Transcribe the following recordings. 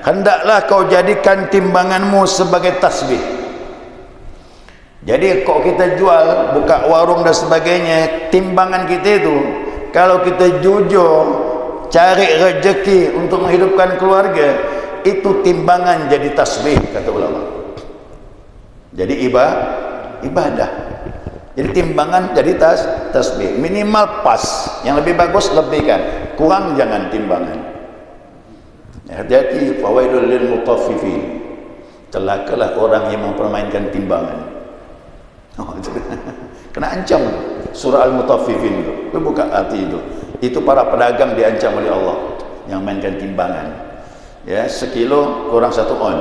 hendaklah kau jadikan timbanganmu sebagai tasbih. Jadi kok kita jual, buka warung dan sebagainya, timbangan kita itu, kalau kita jujur cari rezeki untuk menghidupkan keluarga, itu timbangan jadi tasbih, kata ulama. Jadi ibadah. Jadi timbangan jadi tasbih. Minimal pas, yang lebih bagus lebihkan, kurang jangan timbangan. Hati-hati, fawaidul lil mutaffifin. Celakalah orang yang mempermainkan timbangan. Kena ancam surah Al-Mutaffifin itu buka hati itu para pedagang diancam oleh Allah yang mainkan timbangan, ya, sekilo kurang 1 on.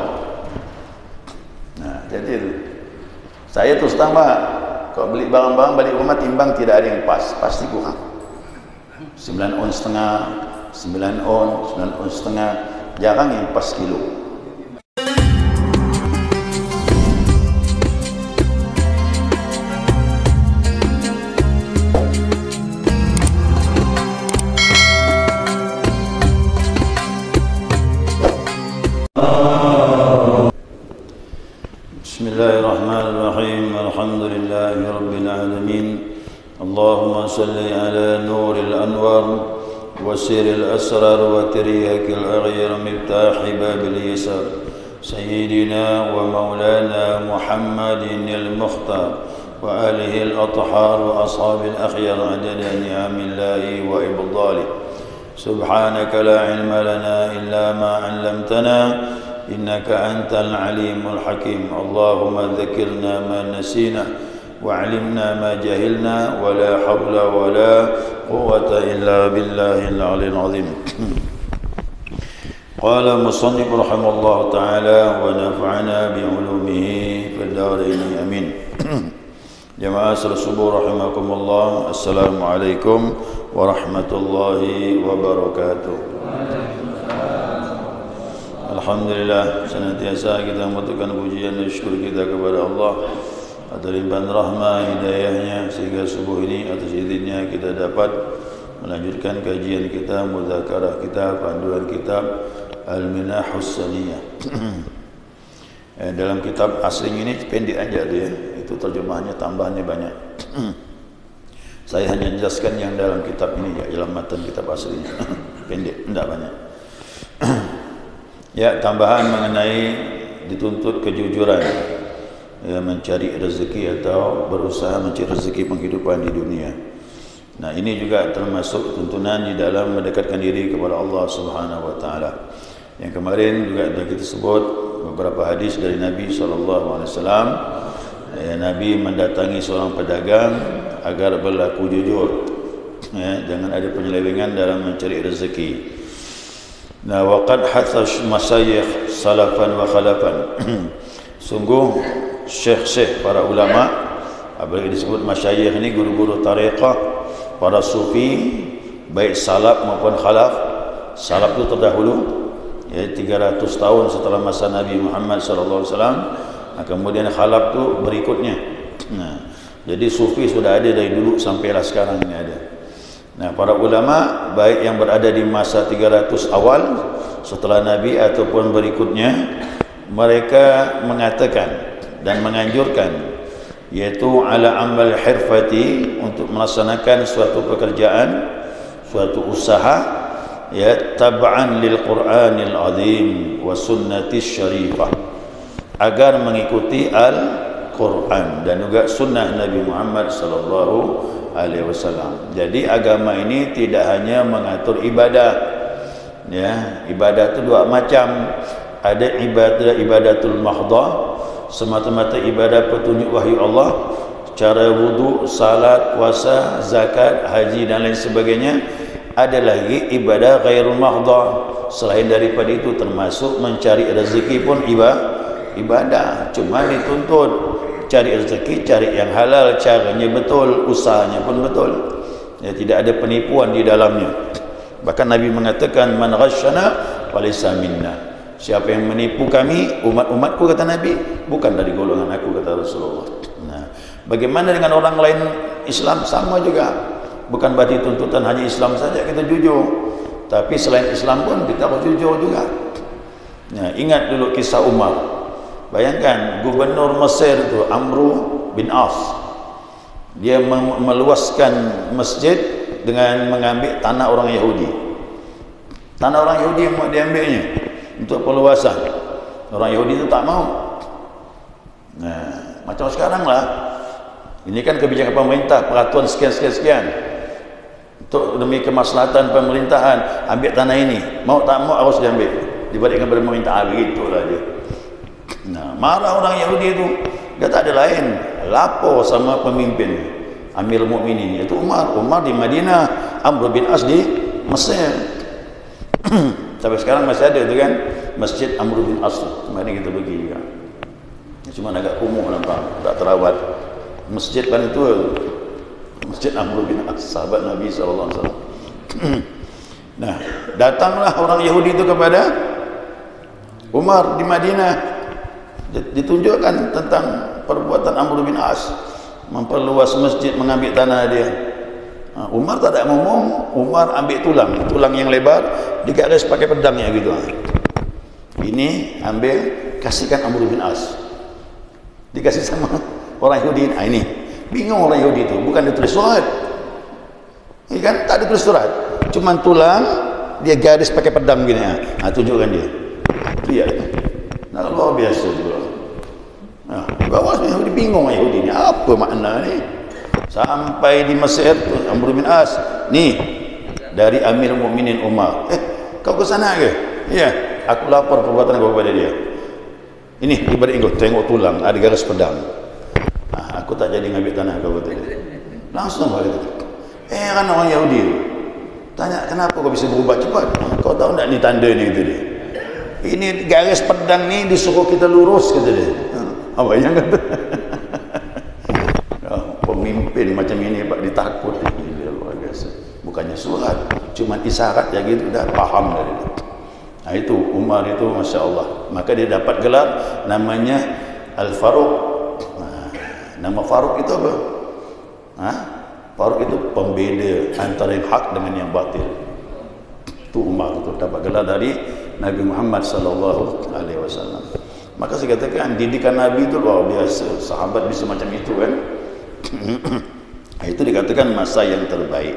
Nah, jadi itu saya terus tambah, kalau beli barang-barang balik rumah timbang tidak ada yang pas, pasti kurang 9 on setengah, 9 on setengah, jarang yang pas kilo. Bismillahirrahmanirrahim. Alhamdulillahi rabbil alamin. Allahumma salli ala nuril anwar wa siril asrar wa tiryakil aghyar miftahi babil yasar sayyidina wa maulana Muhammadin al-mukhtar wa alihi al-athhar wa ashabil akhyar adada ni'amillahi wa ibdalih. Subhanaka la ilma lana illa ma 'allamtana إنك أنت العليم الحكيم. اللهم ذكرنا ما نسينا وعلمنا ما جهلنا ولا حول ولا قوة إلا بالله العلي العظيم. قال المصنف رحمه الله تعالى ونفعنا بعلومه في الدارين آمين. جماعة الصبح رحمكم الله. السلام عليكم ورحمة الله وبركاته. Alhamdulillah, senantiasa kita membutuhkan pujian dan syukur kita kepada Allah atas limpahan rahmah hidayahnya, sehingga subuh ini atas izinnya kita dapat melanjutkan kajian kita, mudzakarah kita, panduan kitab Al-Minahus Saniyah. Dalam kitab asli ini pendek aja dia, itu terjemahannya tambahannya banyak. Saya hanya jelaskan yang dalam kitab ini, ya, dalam matan kitab aslinya. Pendek, tidak banyak. Ya, tambahan mengenai dituntut kejujuran, ya, mencari rezeki atau berusaha mencari rezeki penghidupan di dunia. Nah, ini juga termasuk tuntunan di dalam mendekatkan diri kepada Allah Subhanahu wa taala. Yang kemarin juga sudah kita sebut beberapa hadis dari Nabi SAW. Ya, Nabi mendatangi seorang pedagang agar berlaku jujur, ya, jangan ada penyelewengan dalam mencari rezeki. Nah, waqad hathash masyayikh salafan wa khalafan. Sungguh syekh-syekh para ulama, apabila disebut masyayikh ini guru-guru tariqah, para sufi, baik salaf maupun khalaf. Salaf itu terdahulu, ya, 300 tahun setelah masa Nabi Muhammad sallallahu alaihi wasallam. Kemudian khalaf itu berikutnya. Nah, jadi sufi sudah ada dari dulu sampailah sekarang ini ada. Nah, para ulama baik yang berada di masa 300 awal setelah Nabi ataupun berikutnya, mereka mengatakan dan menganjurkan, yaitu ala amal hirfati, untuk melaksanakan suatu pekerjaan, suatu usaha, ya, tab'an lil Qur'anil azim wa sunnatis syarifah, agar mengikuti Al-Quran dan juga sunnah Nabi Muhammad sallallahu alaihi wasallam. Jadi agama ini tidak hanya mengatur ibadah, ya, ibadah itu dua macam. Ada ibadatul mahdhah, semata-mata ibadah petunjuk wahyu Allah, cara wudu, salat, puasa, zakat, haji dan lain sebagainya. Ada lagi ibadah ghairul mahdhah, selain daripada itu termasuk mencari rezeki pun ibadah, cuma dituntut cari rezeki, cari yang halal, caranya betul, usahanya pun betul, ya, tidak ada penipuan di dalamnya. Bahkan Nabi mengatakan, man ghasyana falaysa minna, siapa yang menipu kami, umat-umatku, kata Nabi, bukan dari golongan aku, kata Rasulullah. Nah, bagaimana dengan orang lain Islam? Sama juga, bukan berarti tuntutan hanya Islam saja kita jujur, tapi selain Islam pun kita harus jujur juga. Nah, ingat dulu kisah Umar. Bayangkan gubernur Mesir itu Amru bin As. Dia meluaskan masjid dengan mengambil tanah orang Yahudi. Tanah orang Yahudi yang mau diambilnya untuk perluasan. Orang Yahudi itu tak mau. Nah, macam sekarang lah. Ini kan kebijakan pemerintah, peraturan sekian. Untuk demi kemaslahatan pemerintahan, ambil tanah ini. Mau tak mau harus diambil. Dibalikkan pada pemerintah, begitulah dia. Nah, marah orang Yahudi itu. Dia tak ada lain, lapor sama pemimpin Amirul Mukminin, iaitu Umar di Madinah, Amr bin As di Mesir. Sampai sekarang masih ada itu kan, Masjid Amr bin As. Mari kita pergi juga. Cuma agak kumuh nampak, tak terawat. Masjid paling tua, Masjid Amr bin As, sahabat Nabi SAW. Nah, datanglah orang Yahudi itu kepada Umar di Madinah. Ditunjukkan tentang perbuatan Amr bin As, memperluas masjid, mengambil tanah dia. Umar tak ada ngomong. Umar ambil tulang yang lebar, digaris pakai pedangnya gitu. Ini ambil, kasihkan Amr bin As, dikasih sama orang Yahudi. Ini bingung orang Yahudi itu, bukan ditulis surat. Ini kan tak ditulis surat, cuma tulang dia garis pakai pedang gini. Tunjukkan dia. Itu ya. Nah, luar biasa juga. Nah, bawah Yahudi bingung, Yahudi ni apa makna ni? Sampai di Mesir Amr bin As, ni dari Amir Mukminin Umar. Kau ke sana ke? Ya, aku lapor perbuatan kau kepada dia. Ini dibalik kau tengok tulang, ada garis pedang. Aku tak jadi ngambil tanah kau kata dia. Langsung kata. Kan orang Yahudi tanya, kenapa kau bisa berubah cepat? Kau tahu tak ni tanda ni kata dia. Ini garis pedang ni disuruh kita lurus kata dia. Apa yang kata? Pemimpin macam ini Pak ditakut. Dia luar biasa. Bukannya surat, cuma isyarat ya gitu, dah faham dari dia. Nah, itu Umar itu Masya Allah. Maka dia dapat gelar namanya Al-Faruq. Nama Faruq itu apa? Faruq itu pembeda antara yang hak dengan yang batil. Itu Umar itu dapat gelar dari Nabi Muhammad sallallahu alaihi wasallam. Maka saya katakan didikan Nabi itu luar biasa. Sahabat bisa macam itu kan. Itu dikatakan masa yang terbaik.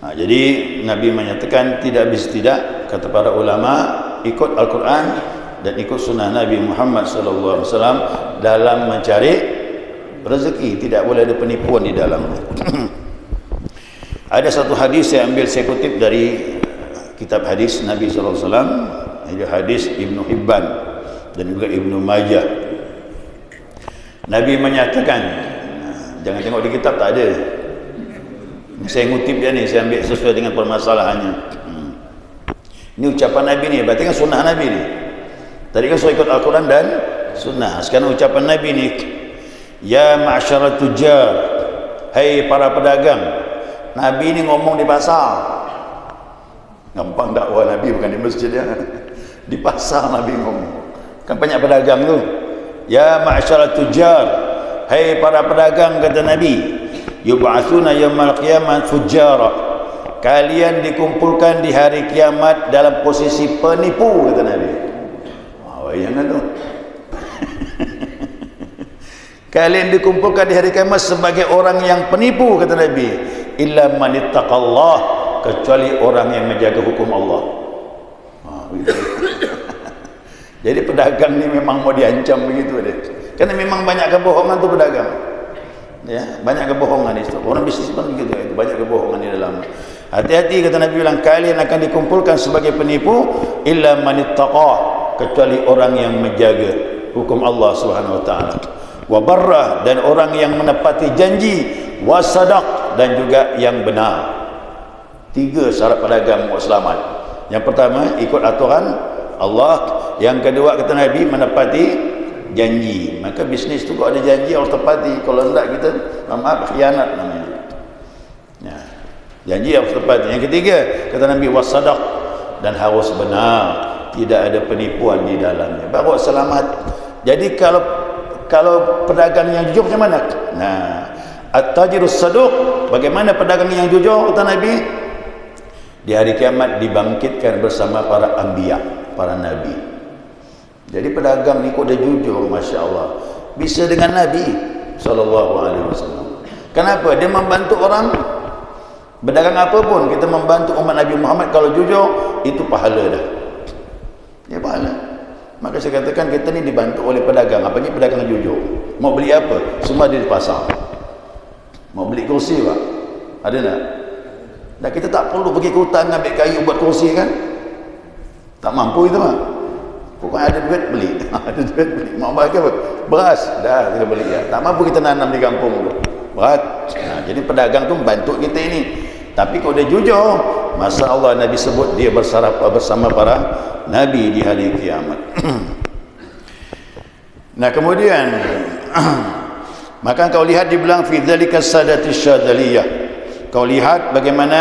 Jadi Nabi menyatakan tidak habis tidak, kata para ulama, ikut Al-Quran dan ikut sunnah Nabi Muhammad sallallahu alaihi wasallam dalam mencari rezeki. Tidak boleh ada penipuan di dalamnya. Ada satu hadis saya kutip dari kitab hadis Nabi sallallahu alaihi wasallam, itu hadis Ibnu Hibban dan juga Ibnu Majah. Nabi menyatakan, jangan tengok di kitab, tak ada. Saya ngutip dia ni, saya ambil sesuai dengan permasalahannya. Ini ucapan Nabi ni, berarti kan sunnah Nabi ni. Tadi kan saya ikut Al-Quran dan sunnah. Sekarang ucapan Nabi ni, ya ma'asyarat tujar, hai para pedagang. Nabi ni ngomong di pasar. Gampang dakwah Nabi, bukan di masjid ya. Di pasar Nabi ngomong. Kan banyak pedagang tu. Ya ma'asyarat tujar, hai para pedagang, kata Nabi, yub'atsuna yaumil qiyamah fujjara, kalian dikumpulkan di hari kiamat dalam posisi penipu, kata Nabi. Jangan tu. Kalian dikumpulkan di hari kiamat sebagai orang yang penipu, kata Nabi, illa man ittaqallah, kecuali orang yang menjaga hukum Allah. Jadi pedagang ni memang mau diancam begitu deh. Karena memang banyak kebohongan tu pedagang. Ya, banyak kebohongan di situ. Orang bisnis pun begitu, itu banyak kebohongan di dalam. Hati-hati, kata Nabi bilang, kalian akan dikumpulkan sebagai penipu illa man ittaqa, kecuali orang yang menjaga hukum Allah Subhanahu wa taala. Wa barra, dan orang yang menepati janji, wa sadaq, dan juga yang benar. 3 syarat pedagang mau selamat. Yang pertama, ikut aturan Allah. Yang kedua, kata Nabi, menepati janji. Maka bisnis tu kalau ada janji harus tepati. Kalau tidak, kita maaf, khianat namanya. Ya, janji harus tepati. Yang ketiga, kata Nabi, wasadaq, dan harus benar, tidak ada penipuan di dalamnya, baru selamat. Jadi kalau pedagang yang jujur macam mana? Nah, at-tajirus saduq, bagaimana pedagang yang jujur, kata Nabi, di hari kiamat dibangkitkan bersama para anbiya, para nabi. Jadi pedagang ni kok dia jujur, Masya Allah, bisa dengan Nabi SAW. Kenapa? Dia membantu orang. Berdagang apa pun, kita membantu umat Nabi Muhammad, kalau jujur, itu pahala dah. Ya pahala. Maka saya katakan kita ni dibantu oleh pedagang. Apanya pedagang jujur. Mau beli apa? Semua ada di pasar. Mau beli kursi pak? Ada tak? Dan kita tak perlu pergi ke hutan ambil kayu buat kursi kan? Tak mampu itu pak. Pokoknya ada duit beli. Ada duit beli. Mau bagi apa? Beras. Dah kita beli ya. Tak mampu kita nanam di kampung tu. Berat. Nah, jadi pedagang tu membantu kita ini. Tapi kalau dia jujur, masa Allah Nabi sebut dia bersama para Nabi di hari kiamat. Nah kemudian maka kau lihat dibilang fi dzalika sadati syadzaliyah. Kau lihat bagaimana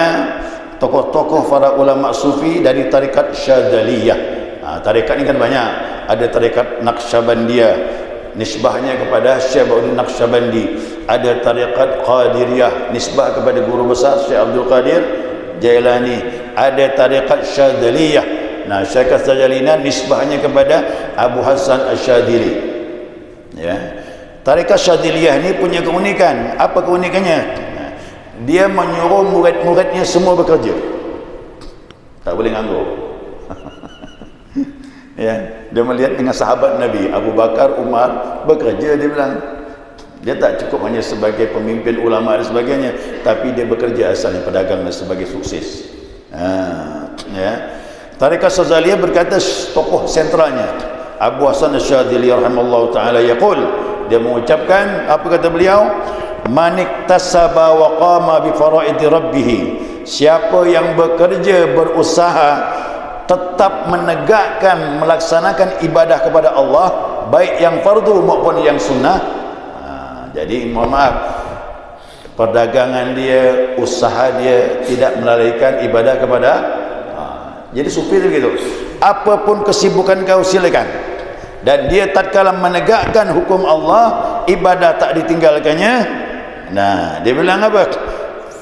tokoh-tokoh para ulama sufi dari tarekat Syadzaliyah. Tarekat ini kan banyak. Ada tarekat Naqsyabandiyah, nisbahnya kepada Syekh Bauddin Naqsyabandi. Ada tarekat Qadiriyah, nisbah kepada guru besar Syekh Abdul Qadir Jailani. Ada tarekat Syadzaliyah. Nah, Syekh Syadzalina nisbahnya kepada Abu Hasan Asy-Syadzili. Ya. Tarekat Syadzaliyah ini punya keunikan. Apa keunikannya? Nah, dia menyuruh murid-muridnya semua bekerja. Tak boleh nganggur. Ya, dia melihat dengan sahabat Nabi Abu Bakar, Umar bekerja, dia bilang dia tak cukup hanya sebagai pemimpin ulama dan sebagainya, tapi dia bekerja asalnya pedagang dan sebagai sukses. Ya. Tarekat Syadzaliyah berkata tokoh sentralnya Abu Hasan Asy-Syadzili rahimallahu taala yaqul, dia mengucapkan apa kata beliau, maniktasaba wa qama bi faraidi rabbih, siapa yang bekerja berusaha tetap menegakkan melaksanakan ibadah kepada Allah, baik yang fardu maupun yang sunnah. Jadi mohon maaf, perdagangan dia, usaha dia tidak melalaikan ibadah kepada jadi sufi itu begitu. Apapun kesibukan kau silakan, dan dia tatkala menegakkan hukum Allah, ibadah tak ditinggalkannya. Nah, dia bilang apa?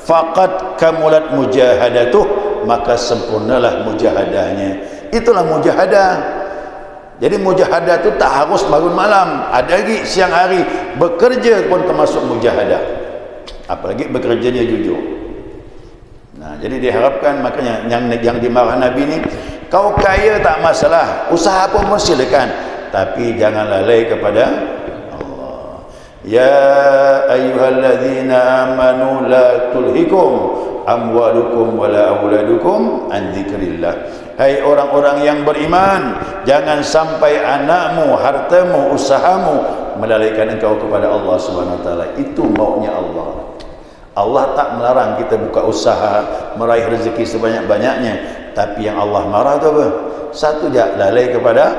Faqad kamulat mujahadatuh, maka sempurnalah mujahadahnya. Itulah mujahadah. Jadi mujahadah itu tak harus bangun malam, ada lagi siang hari bekerja pun termasuk mujahadah, apalagi bekerjanya jujur. Nah, jadi diharapkan, makanya yang dimarah Nabi ni, kau kaya tak masalah, usaha pun silakan, tapi jangan lalai kepada Allah. Ya ayyuhalladzina amanu la tulhikum amwalukum wala auladukum an dzikrillah. Hai orang-orang yang beriman, jangan sampai anakmu, hartamu, usahamu melalaikan engkau kepada Allah Subhanahu wa taala. Itu maunya Allah. Allah tak melarang kita buka usaha, meraih rezeki sebanyak-banyaknya, tapi yang Allah marah itu apa? Satu je, lalai kepada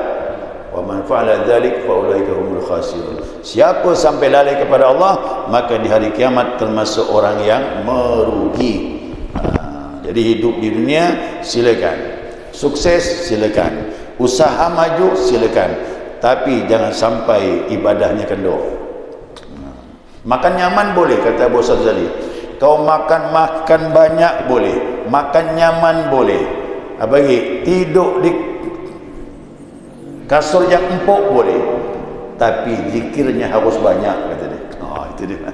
wa man fa'ala dzalik fa ulaika humul khasirun. Siapa sampai lalai kepada Allah, maka di hari kiamat termasuk orang yang merugi. Jadi hidup di dunia silakan, sukses silakan, usaha maju silakan, tapi jangan sampai ibadahnya kendor. Makan nyaman boleh, kata Abu Syadzali. Kau makan banyak boleh, makan nyaman boleh. Apa lagi? Tidur di kasur yang empuk boleh, tapi zikirnya harus banyak, kata dia. Itu dia.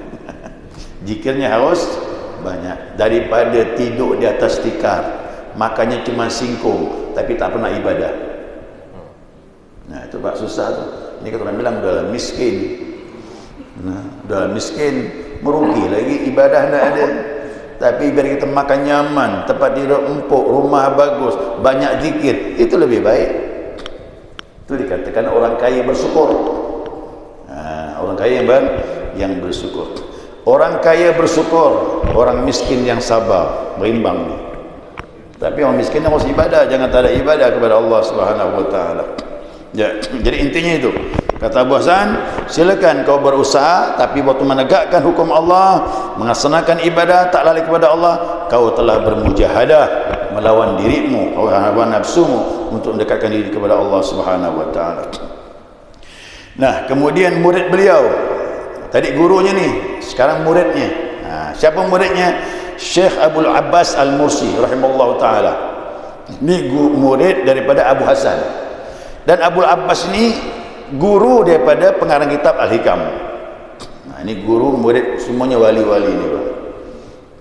Zikirnya harus banyak, daripada tidur di atas tikar, makannya cuma singkong tapi tak pernah ibadah. Nah, itu pak susah tu. Ini kata orang bilang udah miskin. Nah, udah miskin, merugi lagi, ibadah tak ada. Tapi biar kita makan nyaman, tempat tidur empuk, rumah bagus, banyak zikir, itu lebih baik. Itu dikatakan orang kaya bersyukur. Orang kaya yang bersyukur. Orang kaya bersyukur, orang miskin yang sabar, berimbang ni. Tapi orang miskin harus ibadah, jangan tak ada ibadah kepada Allah Subhanahu wa taala. Ya, jadi intinya itu. Kata Abu Hasan, silakan kau berusaha, tapi waktu menegakkan hukum Allah, melaksanakan ibadah, tak lalai kepada Allah, kau telah bermujahadah melawan dirimu, hawa nafsumu, untuk mendekatkan diri kepada Allah Subhanahu wa taala. Nah, kemudian murid beliau, tadi gurunya ni, sekarang muridnya. Siapa muridnya? Syekh Abdul Abbas Al-Mursi rahimahullah taala. Ini murid daripada Abu Hasan. Dan Abul Abbas ni guru daripada pengarang kitab Al-Hikam. Nah, ini guru murid semuanya wali-wali ni, bang.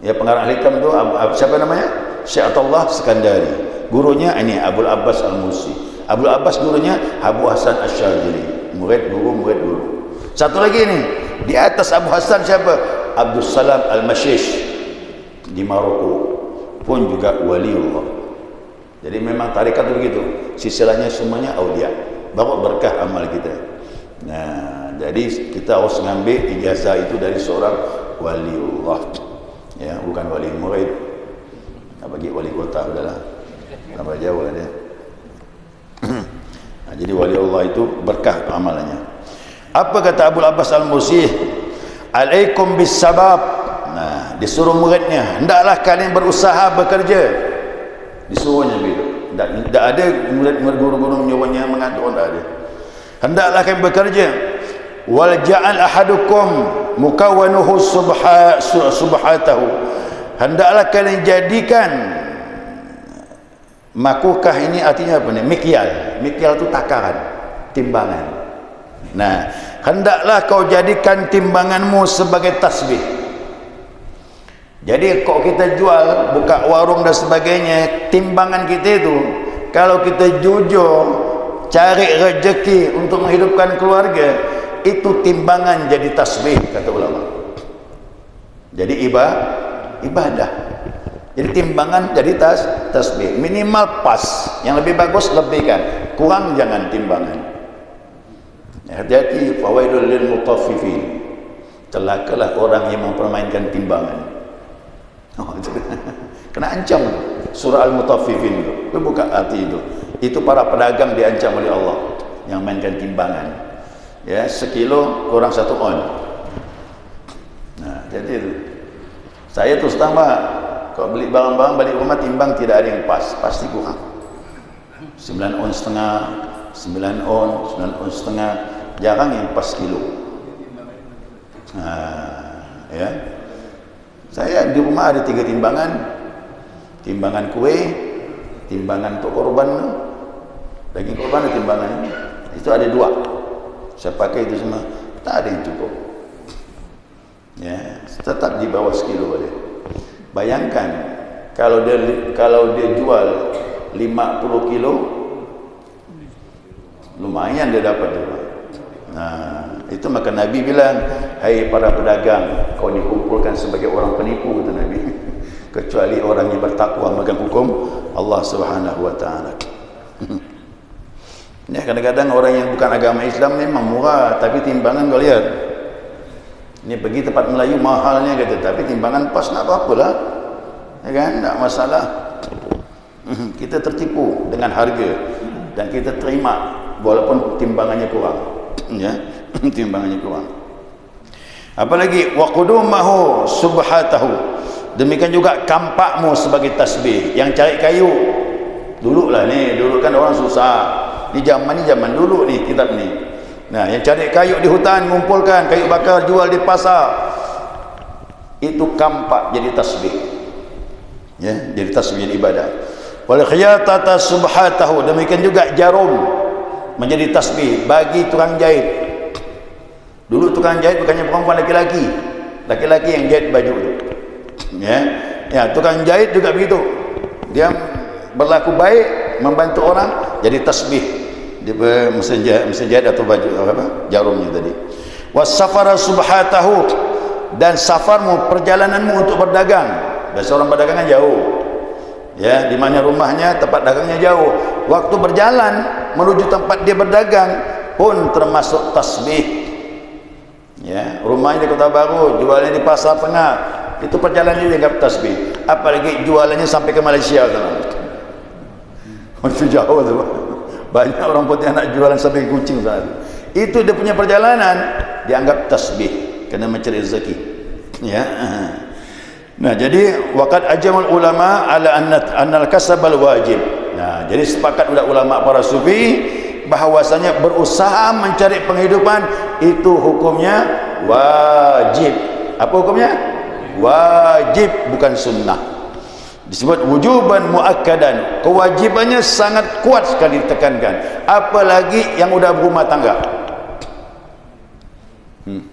Ya, pengarang Al-Hikam tu siapa namanya? Syekh Atullah Sekandari. Gurunya ini Abul Abbas Al-Musi. Abul Abbas gurunya Abu Hasan Asy-Syadzili. Murid guru. Satu lagi ni, di atas Abu Hasan siapa? Abdul Salam Al-Mashish di Maroko, pun juga waliullah. Jadi memang tarekat itu begitu, silsilahnya semuanya aulia, baru berkah amal kita. Nah, jadi kita harus mengambil ijazah itu dari seorang waliullah, ya, bukan wali murid. Nak bagi wali kota udahlah, tambah jauh lah dia. Nah, jadi waliullah itu berkah amalannya. Apa kata Abul Abbas Al-Musi? Alaikum bis sabab. Nah, disuruh muridnya, hendaklah kalian berusaha bekerja. Disuruhnya begitu. Tak ada murid-murid guru-guru menyuruhnya mengatur, tak ada. Hendaklah kalian bekerja. Wal ja'al ahadukum mukawwanuhu subhatahu. Hendaklah kalian jadikan, makukah ini artinya apa ni? Mikyal. Mikyal itu takaran, timbangan. Nah, hendaklah kau jadikan timbanganmu sebagai tasbih. Jadi kalau kita jual, buka warung dan sebagainya, timbangan kita itu, kalau kita jujur cari rezeki untuk menghidupkan keluarga, itu timbangan jadi tasbih, kata ulama. Jadi ibadah. Jadi timbangan jadi tasbih. Minimal pas, yang lebih bagus lebihkan, kurang jangan timbangan. Hati-hati, fawaidul lil mutaffifin. Celakalah orang yang mempermainkan timbangan. Oh, kena ancam surah Al-Mutaffifin itu. Itu buka arti itu. Itu para pedagang diancam oleh Allah yang mainkan timbangan. Ya, sekilo kurang 1 on. Nah, jadi itu. Saya terus tambah kalau beli barang-barang balik rumah timbang tidak ada yang pas, pasti kurang. 9 on setengah, 9 on setengah, jarang yang pas kilo. Nah, ya. Saya di rumah ada 3 timbangan. Timbangan kue, timbangan untuk korban, daging korban ada timbangannya. Itu ada 2. Saya pakai itu semua, tak ada yang cukup. Ya, tetap di bawah sekilo aja. Bayangkan kalau dia jual 50 kilo, lumayan dia dapat juga. Nah, itu maka Nabi bilang, hai para pedagang, kau dikumpulkan sebagai orang penipu, kata Nabi, kecuali orang yang bertakwa memegang hukum Allah Subhanahu wa taala. Ya, kadang-kadang orang yang bukan agama Islam memang murah, tapi timbangan kau lihat. Ini pergi tempat Melayu mahalnya kata, tapi timbangan pas, nak apa-apalah. Ya kan, tak masalah. Kita tertipu dengan harga dan kita terima walaupun timbangannya kurang. Ya, timbangannya kurang. Apalagi waqudumahu subhatahu. Demikian juga kampakmu sebagai tasbih. Yang cari kayu dulu lah ni, dulu kan orang susah. Ni zaman dulu ni kitab ni. Nah, yang cari kayu di hutan, ngumpulkan kayu bakar, jual di pasar. Itu kampak jadi tasbih. Ya, jadi tasbih, jadi ibadah. Wal khiyatata subhatahu. Demikian juga jarum menjadi tasbih bagi tukang jahit. Dulu tukang jahit bukannya perempuan, laki-laki. Laki-laki yang jahit baju itu. Ya, tukang jahit juga begitu. Dia berlaku baik, membantu orang, jadi tasbih. Dia mesin jahit atau baju apa? Jarumnya tadi. Was-safara subhatahu, dan safarmu, perjalananmu untuk berdagang. Biasa orang berdagang kan jauh. Ya, di mana rumahnya, tempat dagangnya jauh. Waktu berjalan menuju tempat dia berdagang pun termasuk tasbih. Ya, rumahnya di Kota Baru, jualnya di Pasar Tengah, itu perjalanan dia dianggap tasbih. Apalagi jualannya sampai ke Malaysia kan. Itu jauh tu. Banyak orang putih nak jualan sampai Kuching sana. Itu dia punya perjalanan dianggap tasbih, kena mencari rezeki. Ya. Nah, jadi waqad ajmal ulama ala annal kasabal wajib. Nah, jadi sepakat ulama para sufi bahwasanya berusaha mencari penghidupan itu hukumnya wajib. Apa hukumnya? Wajib, bukan sunnah. disebut wujuban muakkadan, kewajibannya sangat kuat sekali ditekankan, apalagi yang udah berumah tangga.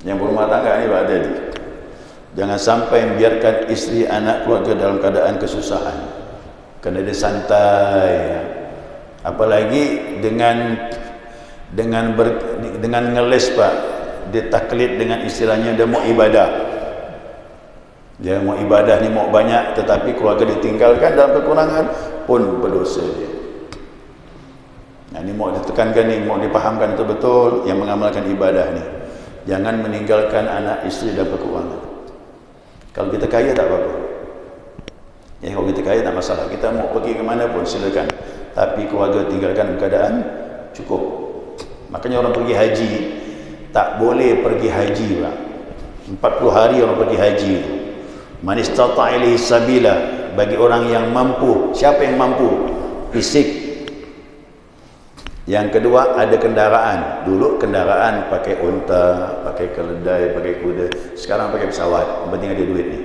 Yang berumah tangga ini ada di, jangan sampai membiarkan istri, anak, keluarga dalam keadaan kesusahan, kena dia santai, apalagi dengan ngeles Pak, dia taklid dengan istilahnya dia mau ibadah. Dia mau ibadah ni mau banyak, tetapi keluarga ditinggalkan dalam kekurangan pun berdosa dia. Nah, ini mau ditekankan ni, mau dipahamkan betul-betul yang mengamalkan ibadah ni. Jangan meninggalkan anak isteri dalam kekurangan. Kalau kita kaya tak apa-apa. Ya, kalau kita kaya tak masalah. Kita mau pergi ke mana pun silakan. Tapi keluarga tinggalkan dalam keadaan cukup. Makanya orang pergi haji tak boleh pergi haji Pak. 40 hari orang pergi haji. Man istata'a ilaihi sabila, bagi orang yang mampu. Siapa yang mampu? Fisik. Yang kedua ada kendaraan. Dulu kendaraan pakai unta, pakai keledai, pakai kuda. Sekarang pakai pesawat. Yang penting ada duit ni.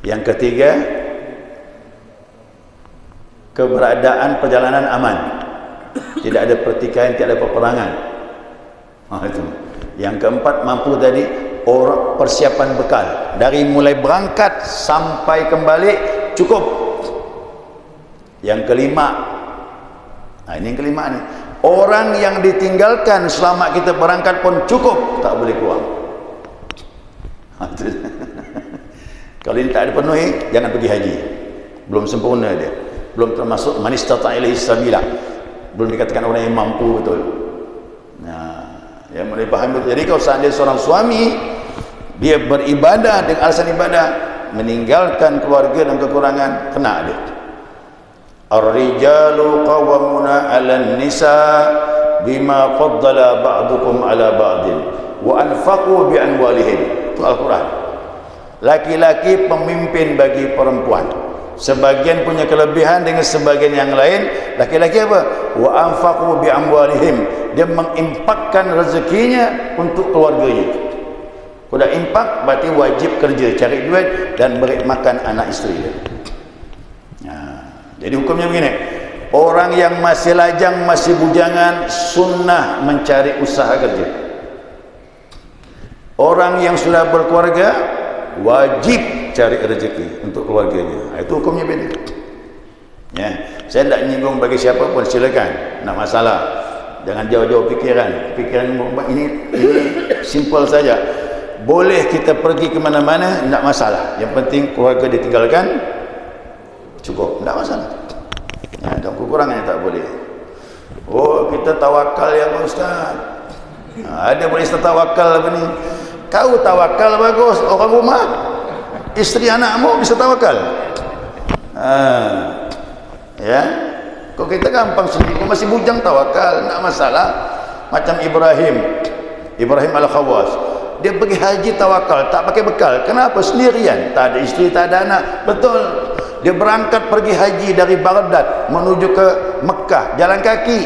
Yang ketiga, keberadaan perjalanan aman. Tidak ada pertikaian, tidak ada peperangan. Itu. Yang keempat, mampu tadi orang persiapan bekal dari mulai berangkat sampai kembali cukup. Yang kelima, nah ini yang kelima nih, orang yang ditinggalkan selama kita berangkat pun cukup, tak boleh kurang. Kalau ini tak dipenuhi, jangan pergi haji. Belum sempurna dia, belum termasuk man istata'a ilaihi sabila, belum dikatakan orang yang mampu betul. Nah, yang boleh faham betul. Jadi kalau seandainya seorang suami dia beribadah dengan alasan ibadah, meninggalkan keluarga dan kekurangan, kena dia. Ar-rijalu qawwamuna 'alan nisa bima faddala ba'dukum 'ala ba'din wa anfaqu bi amwalihim. Itu Al-Quran. Laki-laki pemimpin bagi perempuan. Sebagian punya kelebihan dengan sebagian yang lain. Laki-laki apa? Wa anfaqu bi amwalihim. Dia menginfakkan rezekinya untuk keluarganya. Sudah infak berarti wajib kerja, cari duit dan beri makan anak isteri dia. Jadi hukumnya begini, orang yang masih lajang, masih bujangan, sunnah mencari usaha kerja. Orang yang sudah berkeluarga, wajib cari rezeki untuk keluarganya. Itu hukumnya beda. Ya, saya tidak nyinggung bagi siapa pun, silakan, tak masalah. Jangan jauh-jauh pikiran. Pikiran ini simple saja. Boleh kita pergi ke mana-mana, tidak masalah. Yang penting keluarga ditinggalkan cukup, tidak masalah. Ya, ada kekurangannya tak boleh. Oh, kita tawakal ya Pak Ustaz. Ada boleh tawakal apa ni? Kau tawakal bagus, orang rumah, isteri anakmu bisa tawakal. Ya, kok kita gampang sendiri, kau masih bujang tawakal, tidak masalah. Macam Ibrahim Al-Khawwas. Dia pergi haji tawakal, tak pakai bekal. Kenapa? Sendirian, tak ada isteri, tak ada anak. Betul. Dia berangkat pergi haji dari Baghdad menuju ke Mekah, jalan kaki.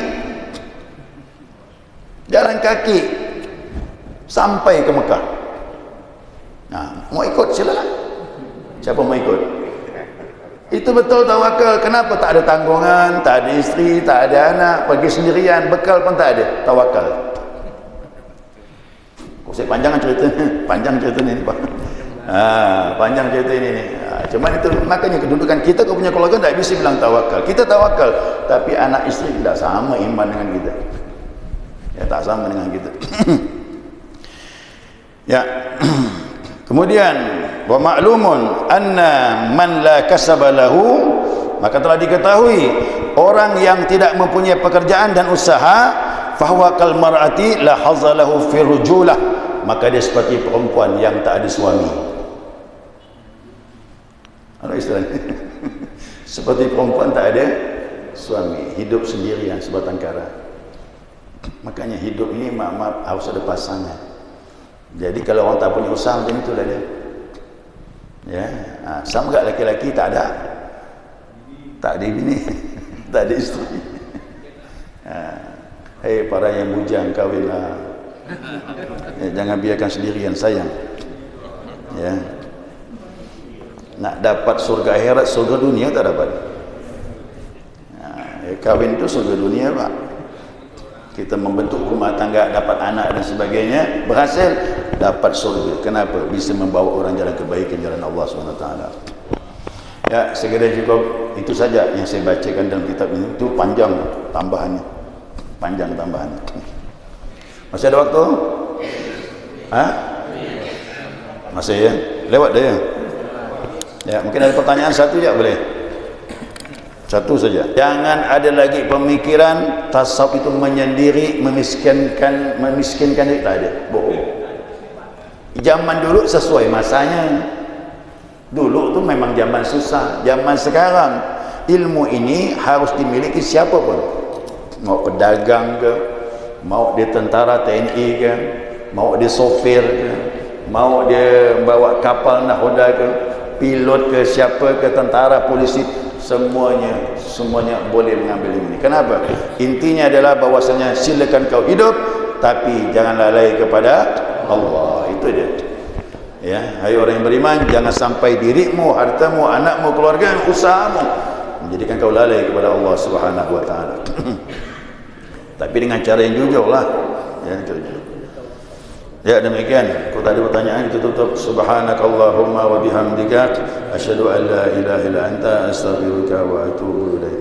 Jalan kaki sampai ke Mekah. Nah, mau ikut silakan. Siapa mau ikut? Itu betul tawakal. Kenapa? Tak ada tanggungan, tak ada isteri, tak ada anak, pergi sendirian, bekal pun tak ada. Tawakal. Saya panjang cerita ni Pak. Panjang cerita ini. Cuma itu makanya kedudukan kita, kalau punya keluarga tak bisa bilang tawakal. Kita tawakal, tapi anak isteri tidak sama iman dengan kita. Ya, tak sama dengan kita. Ya. Kemudian wa ma'lumun anna man la kasaba lahu, maka telah diketahui orang yang tidak mempunyai pekerjaan dan usaha, fahuwa kal mar'ati la hazalahu fi rujulah, maka dia seperti perempuan yang tak ada suami. Apa istilahnya? Seperti perempuan tak ada suami, hidup sendirian sebatang kara. Makanya hidup ini maaf harus ada pasangan. Jadi kalau orang tak punya usaha macam itulah dia. Ya, sama gak laki-laki tak ada bini, tak ada isteri. Hei para yang bujang, kahwinlah. Ya, jangan biarkan sendirian, sayang. Ya. Nak dapat surga akhirat, surga dunia tak dapat. Kahwin itu surga dunia, Pak. Kita membentuk rumah tangga, dapat anak dan sebagainya, berhasil, dapat surga. Kenapa? Bisa membawa orang jalan kebaikan, jalan Allah SWT. Ya, segera cukup itu saja yang saya bacakan dalam kitab ini. Itu panjang tambahannya. Panjang tambahannya. Masih ada waktu? Hah? Masih ya? Lewat dah ya? Ya, mungkin ada pertanyaan satu je boleh? Satu saja. Jangan ada lagi pemikiran tasawuf itu menyendiri, memiskinkan itu, tak ada. Bohong. Zaman dulu sesuai masanya. Dulu tu memang zaman susah. Zaman sekarang ilmu ini harus dimiliki siapa pun. Mau pedagang ke, mau dia tentara TNI ke, mau dia sopir ke, mau dia bawa kapal nahoda ke, pilot ke, siapa ke, tentara, polisi, semuanya boleh mengambil ini. Kenapa? Intinya adalah bahwasanya silakan kau hidup, tapi jangan lalai kepada Allah. Itu dia. Ya, hai orang yang beriman, jangan sampai dirimu, hartamu, anakmu, keluargamu, usahamu menjadikan kau lalai kepada Allah Subhanahu wa taala. Tapi dengan cara yang jujurlah. Ya, demikian. Kalau tadi pertanyaan itu tutup. Subhanakallahumma wa bihamdika asyhadu an la ilaha illa anta astaghfiruka wa atubu ilaik.